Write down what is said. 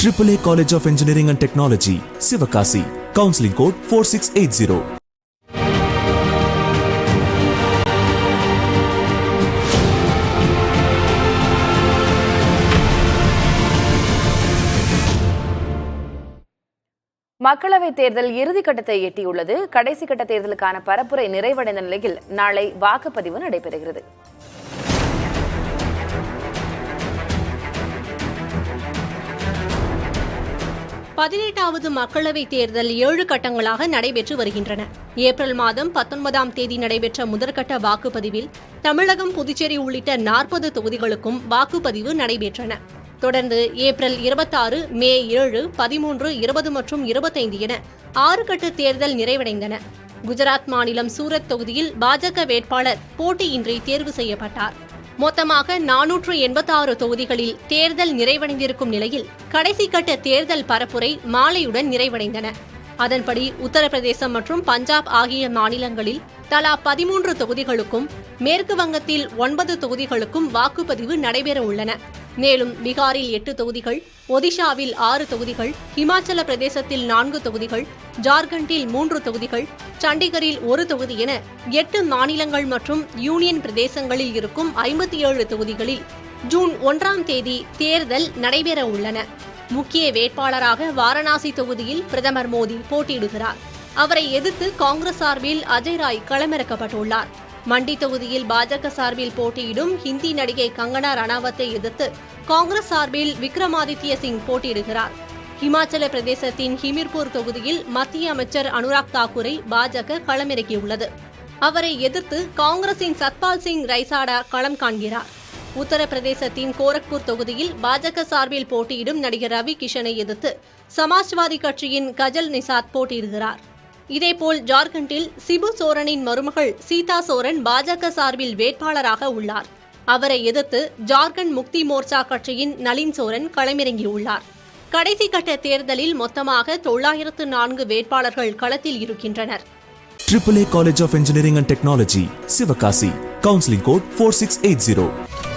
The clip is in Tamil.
AAA College of Engineering and Technology, Sivakasi. Counseling code 4680. மக்களவைத் தேர்தல் இறுதிக்கட்டத்தை எட்டியுள்ளது. கடைசி கட்ட தேர்தலுக்கான பரப்புரை நிறைவடைந்த நிலையில் நாளை வாக்குப்பதிவு நடைபெறுகிறது. பதினெட்டாவது மக்களவைத் தேர்தல் 7 கட்டங்களாக நடைபெற்று வருகின்றன. ஏப்ரல் மாதம் 19ஆம் தேதி நடைபெற்ற முதற்கட்ட வாக்குப்பதிவில் தமிழகம், புதுச்சேரி உள்ளிட்ட 40 தொகுதிகளுக்கும் வாக்குப்பதிவு நடைபெற்றன. தொடர்ந்து ஏப்ரல் 26, மே 7, 13, 20 மற்றும் 25 என 6 கட்ட தேர்தல் நிறைவடைந்தன. குஜராத் மாநிலம் சூரத் தொகுதியில் பாஜக வேட்பாளர் போட்டியின்றி தேர்வு செய்யப்பட்டார். மொத்தமாக 486 தொகுதிகளில் தேர்தல் நிறைவடைந்திருக்கும் நிலையில் கடைசி கட்ட தேர்தல் பரப்புரை மாலையுடன் நிறைவடைந்தன. அதன்படி உத்தரப்பிரதேசம் மற்றும் பஞ்சாப் ஆகிய மாநிலங்களில் தலா 13 தொகுதிகளுக்கும், மேற்கு வங்கத்தில் 9 தொகுதிகளுக்கும் வாக்குப்பதிவு நடைபெற உள்ளன. மேலும் பீகாரில் 8 தொகுதிகள், ஒடிஷாவில் 6 தொகுதிகள், இமாச்சல பிரதேசத்தில் 4 தொகுதிகள், ஜார்க்கண்டில் 3 தொகுதிகள், சண்டிகரில் 1 தொகுதி என 8 மாநிலங்கள் மற்றும் யூனியன் பிரதேசங்களில் இருக்கும் 57 தொகுதிகளில் ஜூன் 1ஆம் தேதி தேர்தல் நடைபெற உள்ளன. முக்கிய வேட்பாளராக வாரணாசி தொகுதியில் பிரதமர் மோடி போட்டியிடுகிறார். அவரை எதிர்த்து காங்கிரஸ் சார்பில் அஜய் ராய் களமிறக்கப்பட்டுள்ளார். மண்டி தொகுதியில் பாஜக சார்பில் போட்டியிடும் ஹிந்தி நடிகை கங்கனா ரணாவத்தை எதிர்த்து காங்கிரஸ் சார்பில் விக்ரமாதித்ய சிங் போட்டியிடுகிறார். இமாச்சல பிரதேசத்தின் ஹிமிர்பூர் தொகுதியில் மத்திய அமைச்சர் அனுராக் தாக்கூரை பாஜக களமிறக்கியுள்ளது. அவரை எதிர்த்து காங்கிரசின் சத்பால் சிங் ரைசாடா களம் காண்கிறார். உத்தரப்பிரதேசத்தின் கோரக்பூர் தொகுதியில் பாஜக சார்பில் போட்டியிடும் நடிகர் ரவி கிஷனை எதிர்த்து சமாஜ்வாதி கட்சியின் கஜல் நிசாத் போட்டியிடுகிறார். இதேபோல் ஜார்க்கண்டில் சிபு சோரனின் மருமகள் சீதா சோரன் பாஜக சார்பில் வேட்பாளராக உள்ளார். அவரை எதிர்த்து ஜார்க்கண்ட் முக்தி மோர்ச்சா கட்சியின் நளின் சோரன் களமிறங்கியுள்ளார். கடைசி கட்ட தேர்தலில் மொத்தமாக 904 வேட்பாளர்கள் களத்தில் இருக்கின்றனர். AAA College of Engineering and Technology, Sivakasi. Counseling code 4680.